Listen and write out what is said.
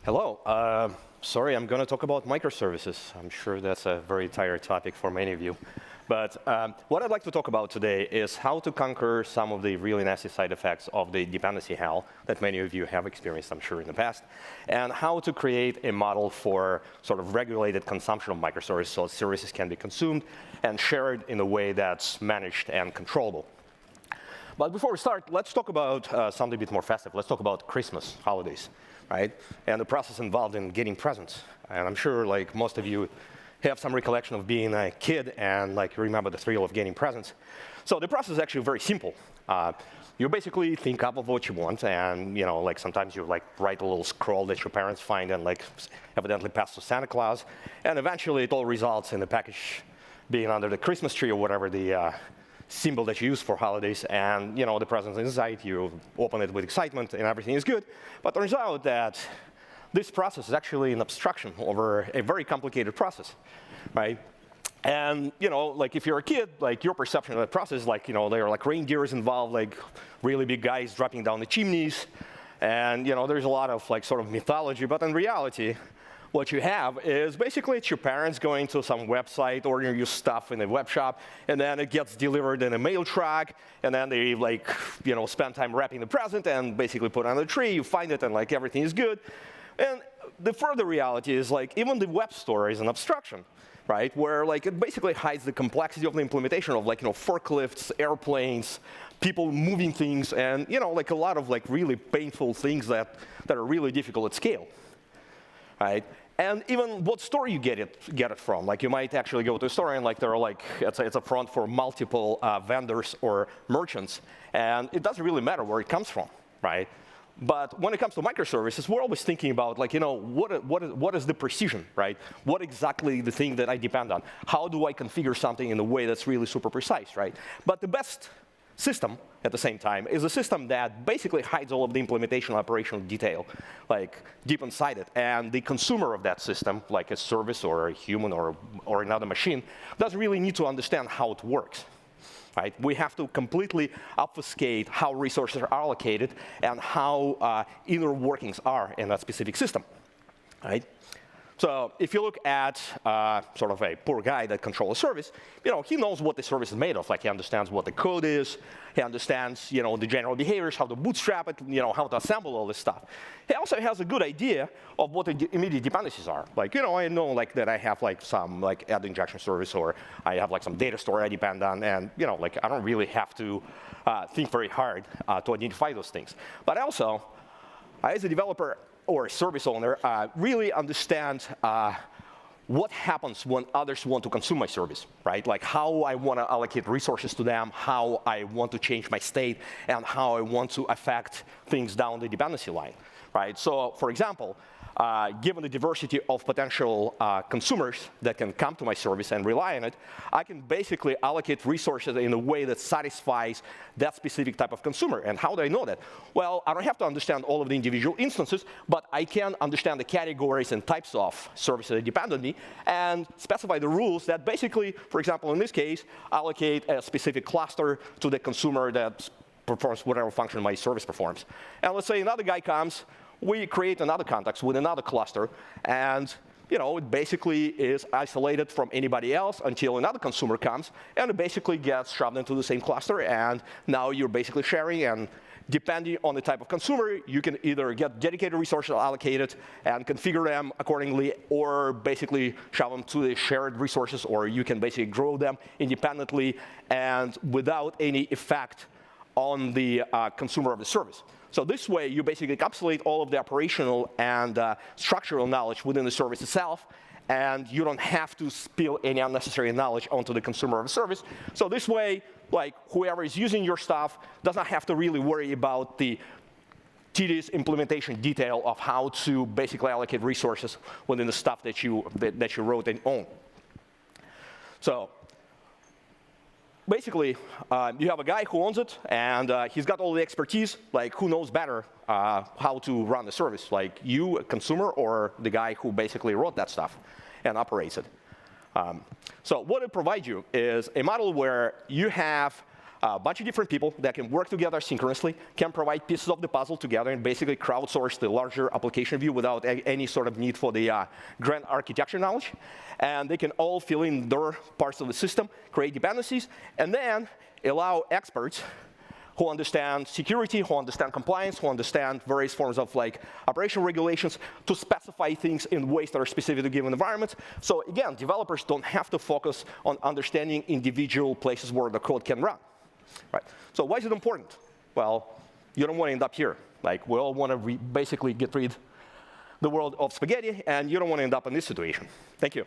Hello. Sorry, I'm going to talk about microservices. I'm sure that's a very tired topic for many of you. But what I'd like to talk about today is how to conquer some of the really nasty side effects of the dependency hell that many of you have experienced, I'm sure, in the past, and how to create a model for sort of regulated consumption of microservices so services can be consumed and shared in a way that's managed and controllable. But before we start, let's talk about something a bit more festive. Let's talk about Christmas, holidays, right? And the process involved in getting presents. And I'm sure like most of you have some recollection of being a kid and like remember the thrill of getting presents. So the process is actually very simple. You basically think up of what you want, and like sometimes you like write a little scroll that your parents find and like evidently pass to Santa Claus, and eventually it all results in the package being under the Christmas tree or whatever the symbol that you use for holidays, and the present's inside, you open it with excitement and everything is good. But turns out that this process is actually an abstraction over a very complicated process, right? And like if you're a kid, like your perception of that process is like, there are like reindeers involved, like really big guys dropping down the chimneys, and there's a lot of like sort of mythology, but in reality, what you have is basically it's your parents going to some website, ordering you stuff in a web shop, and then it gets delivered in a mail truck, and then they like, spend time wrapping the present and basically put it on the tree, you find it, and like everything is good. And the further reality is like even the web store is an abstraction, right? Where like it basically hides the complexity of the implementation of like, forklifts, airplanes, people moving things, and like a lot of like really painful things that are really difficult at scale. Right? And even what store you get it from. Like you might actually go to a store and like there are like, it's a front for multiple vendors or merchants. And it doesn't really matter where it comes from, right? But when it comes to microservices, we're always thinking about like, what is the precision, right? What exactly the thing that I depend on? How do I configure something in a way that's really super precise, right? But the best system at the same time is a system that basically hides all of the implementation operational detail, like deep inside it. And the consumer of that system, like a service or a human or another machine, doesn't really need to understand how it works. Right? We have to completely obfuscate how resources are allocated and how inner workings are in that specific system. Right? So if you look at sort of a poor guy that controls a service, he knows what the service is made of. Like he understands what the code is, he understands the general behaviors, how to bootstrap it, how to assemble all this stuff. He also has a good idea of what the immediate dependencies are. Like I know like that I have like some like ad injection service, or I have like some data store I depend on, and like I don't really have to think very hard to identify those things. But also, as a developer or a service owner, really understand what happens when others want to consume my service, right? Like how I want to allocate resources to them, how I want to change my state, and how I want to affect things down the dependency line, right? So, for example, given the diversity of potential consumers that can come to my service and rely on it, I can basically allocate resources in a way that satisfies that specific type of consumer. And how do I know that? Well, I don't have to understand all of the individual instances, but I can understand the categories and types of services that depend on me and specify the rules that basically, for example, in this case, allocate a specific cluster to the consumer that performs whatever function my service performs. And let's say another guy comes, we create another context with another cluster, and it basically is isolated from anybody else until another consumer comes, and it basically gets shoved into the same cluster, and now you're basically sharing, and depending on the type of consumer, you can either get dedicated resources allocated and configure them accordingly, or basically shove them to the shared resources, or you can basically grow them independently and without any effect on the consumer of the service. So this way, you basically encapsulate all of the operational and structural knowledge within the service itself, and you don't have to spill any unnecessary knowledge onto the consumer of the service. So this way, like whoever is using your stuff does not have to really worry about the tedious implementation detail of how to basically allocate resources within the stuff that you wrote and own. So basically, you have a guy who owns it, and he's got all the expertise. Like, who knows better how to run the service? Like, you, a consumer, or the guy who basically wrote that stuff and operates it? So what it provides you is a model where you have A bunch of different people that can work together synchronously, can provide pieces of the puzzle together and basically crowdsource the larger application view without any sort of need for the grand architecture knowledge. And they can all fill in their parts of the system, create dependencies, and then allow experts who understand security, who understand compliance, who understand various forms of like operation regulations to specify things in ways that are specific to given environments. So again, developers don't have to focus on understanding individual places where the code can run. Right. So why is it important? Well, you don't want to end up here. Like, we all want to basically get rid of the world of spaghetti, and you don't want to end up in this situation. Thank you.